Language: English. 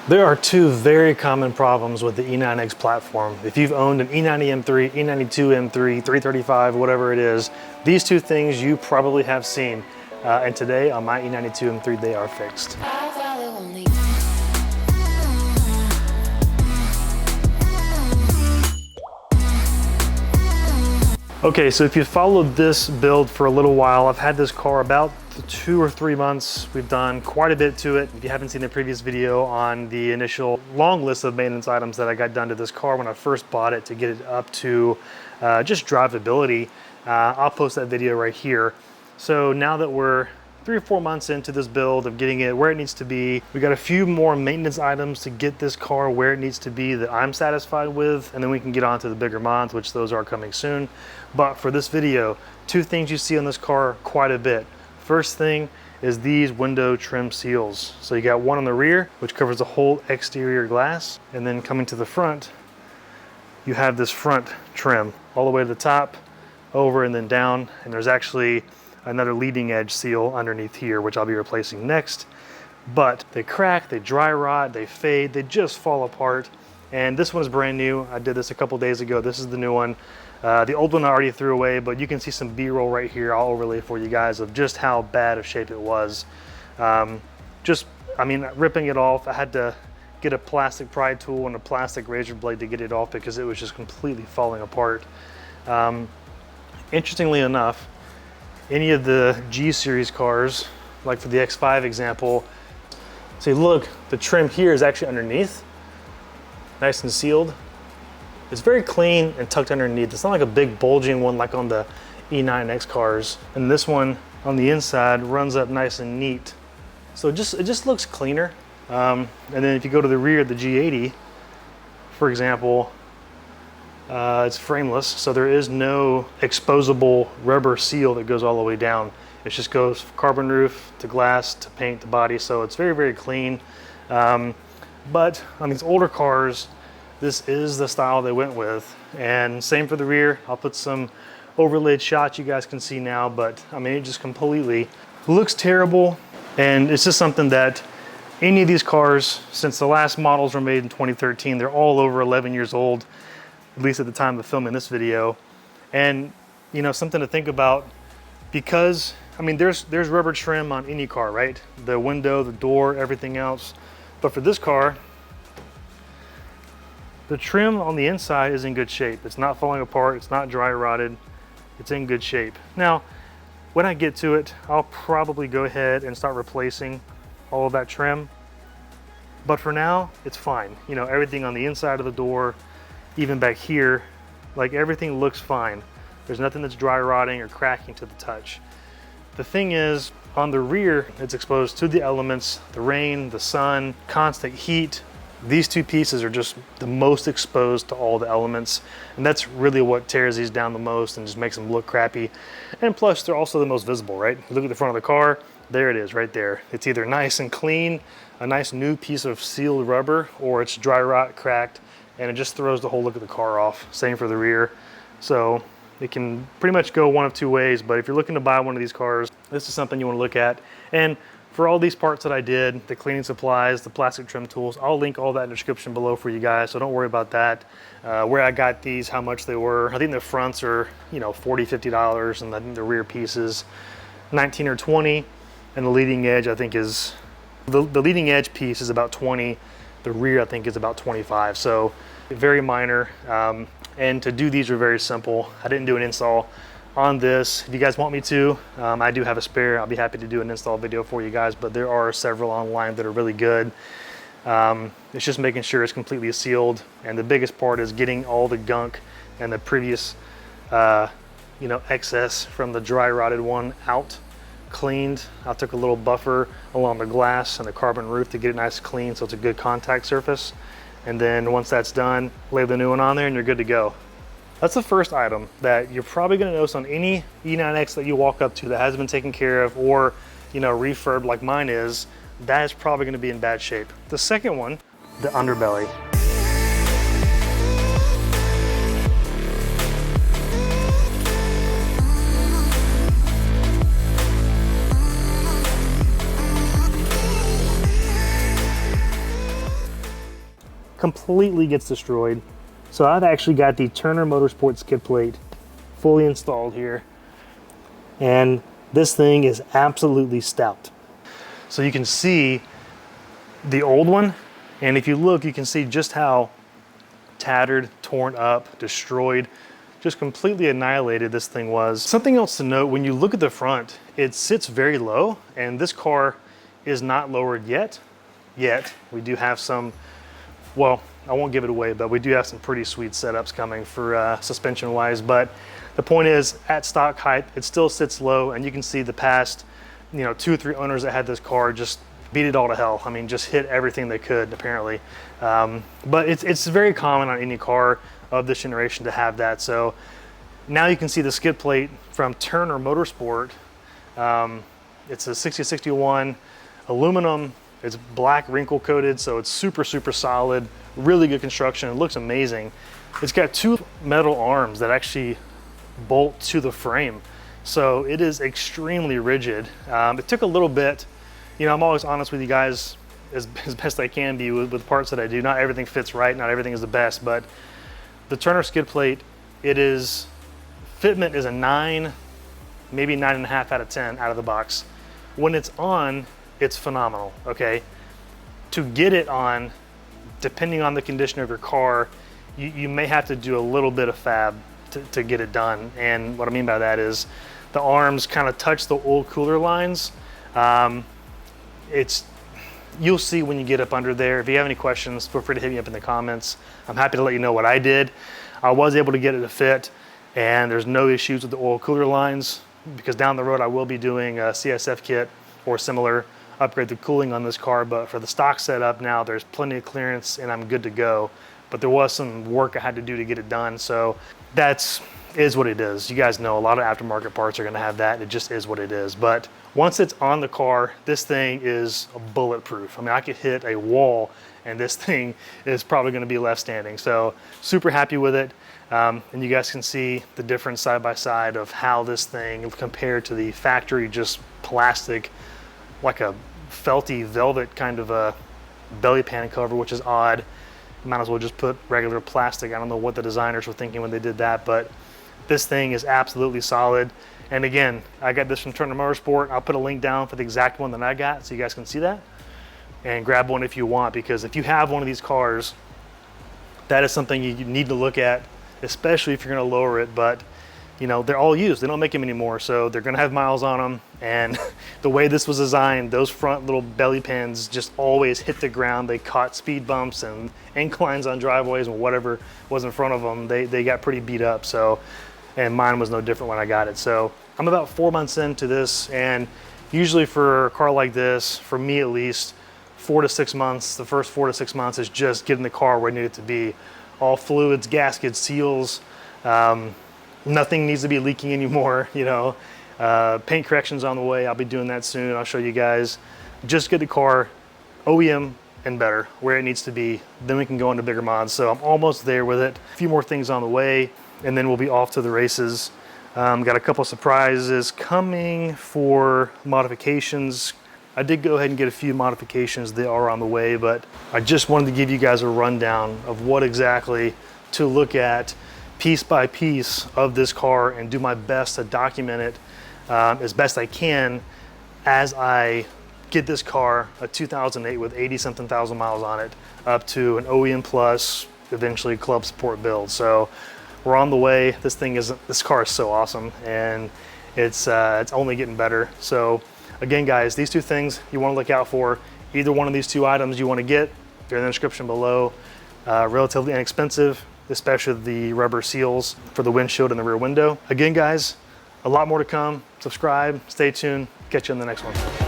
There are two very common problems with the E9X platform. If you've owned an E90 M3, E92 M3, 335, whatever it is, these two things you probably have seen. And today on my E92 M3, they are fixed. Okay, so if you followed this build for a little while, I've had this car about 2 or 3 months. We've done quite a bit to it. If you haven't seen the previous video on the initial long list of maintenance items that I got done to this car when I first bought it to get it up to just drivability, I'll post that video right here. So now that we're 3 or 4 months into this build of getting it where it needs to be, we got a few more maintenance items to get this car where it needs to be that I'm satisfied with, and then we can get on to the bigger mods, which those are coming soon. But for this video, 2 things you see on this car quite a bit. First thing is these window trim seals. So you got one on the rear, which covers the whole exterior glass, and then coming to the front, you have this front trim all the way to the top, over and then down, and there's actually another leading edge seal underneath here, which I'll be replacing next. But they crack, they dry rot, they fade, they just fall apart. And this one is brand new. I did this a couple days ago. This is the new one. The old one I already threw away, but you can see some B-roll right here. I'll overlay for you guys of just how bad of shape it was. I mean, ripping it off, I had to get a plastic pry tool and a plastic razor blade to get it off because it was just completely falling apart. Interestingly enough, any of the G series cars, like for the X5 example, see, look, the trim here is actually underneath, nice and sealed. It's very clean and tucked underneath. It's not like a big bulging one like on the E9X cars. And this one on the inside runs up nice and neat. So it just looks cleaner. And then if you go to the rear of the G80, for example, it's frameless, so there is no exposable rubber seal that goes all the way down. It just goes carbon roof to glass to paint to body, so it's very, very clean. But on these older cars, this is the style they went with. And same for the rear. I'll put some overlaid shots you guys can see now, but I mean, it just completely looks terrible. And it's just something that any of these cars, since the last models were made in 2013, they're all over 11 years old, at least at the time of filming this video. And you know, something to think about, because I mean, there's rubber trim on any car, right? The window, the door, everything else. But for this car, the trim on the inside is in good shape. It's not falling apart, it's not dry rotted, it's in good shape. Now, when I get to it, I'll probably go ahead and start replacing all of that trim. But for now, it's fine. You know, everything on the inside of the door, even back here, like everything looks fine. There's nothing that's dry rotting or cracking to the touch. The thing is, on the rear, it's exposed to the elements, the rain, the sun, constant heat. These 2 pieces are just the most exposed to all the elements, and that's really what tears these down the most and just makes them look crappy. And plus, they're also the most visible, right? You look at the front of the car, there it is right there. It's either nice and clean, a nice new piece of sealed rubber, or it's dry rot, cracked, and it just throws the whole look of the car off. Same for the rear. So it can pretty much go one of 2 ways, but if you're looking to buy one of these cars, this is something you want to look at. And for all these parts that I did, the cleaning supplies, the plastic trim tools, I'll link all that in the description below for you guys, so don't worry about that. Where I got these, how much they were. I think the fronts are, you know, $40, $50, and I think the rear pieces, 19 or 20, and the leading edge, I think is, the leading edge piece is about 20, the rear I think is about 25, so very minor. And to do these are very simple. I didn't do an install on this. If you guys want me to, I do have a spare. I'll be happy to do an install video for you guys, but there are several online that are really good. It's just making sure it's completely sealed, and the biggest part is getting all the gunk and the previous you know, excess from the dry rotted one out, cleaned. I took a little buffer along the glass and the carbon roof to get it nice clean so it's a good contact surface. And then once that's done, lay the new one on there and you're good to go. That's the first item that you're probably going to notice on any E9X that you walk up to that hasn't been taken care of, or, you know, refurbed like mine is. That is probably going to be in bad shape. The second one, the underbelly. completely gets destroyed. So I've actually got the Turner Motorsport skid plate fully installed here. And this thing is absolutely stout. So you can see the old one, and if you look, you can see just how tattered, torn up, destroyed, just completely annihilated this thing was. Something else to note, when you look at the front, it sits very low, and this car is not lowered yet. We do have some, well, I won't give it away, but we do have some pretty sweet setups coming for suspension wise. But the point is, at stock height, it still sits low, and you can see the past, 2 or 3 owners that had this car just beat it all to hell. I mean, just hit everything they could, apparently. But it's very common on any car of this generation to have that. So now you can see the skid plate from Turner Motorsport. It's a 6061 aluminum. It's black wrinkle coated, so it's super, super solid, really good construction. It looks amazing. It's got 2 metal arms that actually bolt to the frame. So it is extremely rigid. It took a little bit, I'm always honest with you guys as best I can be with parts that I do. Not everything fits right, not everything is the best, but the Turner skid plate, fitment is a 9, maybe 9.5 out of 10 out of the box. When it's on, it's phenomenal, okay? To get it on, depending on the condition of your car, you may have to do a little bit of fab to get it done. And what I mean by that is the arms kind of touch the old cooler lines. You'll see when you get up under there. If you have any questions, feel free to hit me up in the comments. I'm happy to let you know what I did. I was able to get it to fit, and there's no issues with the oil cooler lines, because down the road I will be doing a CSF kit or similar, upgrade the cooling on this car. But for the stock setup now, there's plenty of clearance and I'm good to go. But there was some work I had to do to get it done. So that's is what it is. You guys know a lot of aftermarket parts are going to have that. It just is what it is. But once it's on the car, this thing is bulletproof. I mean, I could hit a wall and this thing is probably going to be left standing. So super happy with it. And you guys can see the difference side by side of how this thing compared to the factory just plastic, like a felty velvet kind of a belly pan cover, which is odd. Might as well just put regular plastic. I don't know what the designers were thinking when they did that, but this thing is absolutely solid. And again, I got this from Turner Motorsport. I'll put a link down for the exact one that I got so you guys can see that and grab one if you want, because if you have one of these cars, that is something you need to look at, especially if you're going to lower it. But they're all used. They don't make them anymore, so they're going to have miles on them. And the way this was designed, those front little belly pans just always hit the ground. They caught speed bumps and inclines on driveways and whatever was in front of them. They got pretty beat up. So, and mine was no different when I got it. So I'm about 4 months into this, and usually for a car like this, for me at least, 4 to 6 months, the first 4 to 6 months is just getting the car where I need it to be. All fluids, gaskets, seals, nothing needs to be leaking anymore, paint corrections on the way. I'll be doing that soon. I'll show you guys. Just get the car OEM and better where it needs to be. Then we can go into bigger mods. So I'm almost there with it. A few more things on the way, and then we'll be off to the races. Got a couple surprises coming for modifications. I did go ahead and get a few modifications that are on the way, but I just wanted to give you guys a rundown of what exactly to look at piece by piece of this car and do my best to document it as best I can as I get this car, a 2008 with 80-something thousand miles on it, up to an OEM Plus, eventually Club Sport build. So we're on the way. This car is so awesome, and it's only getting better. So again, guys, these 2 things you want to look out for. Either one of these 2 items you want to get, they're in the description below. Relatively inexpensive, especially the rubber seals for the windshield and the rear window. Again, guys, a lot more to come. Subscribe, stay tuned, catch you in the next one.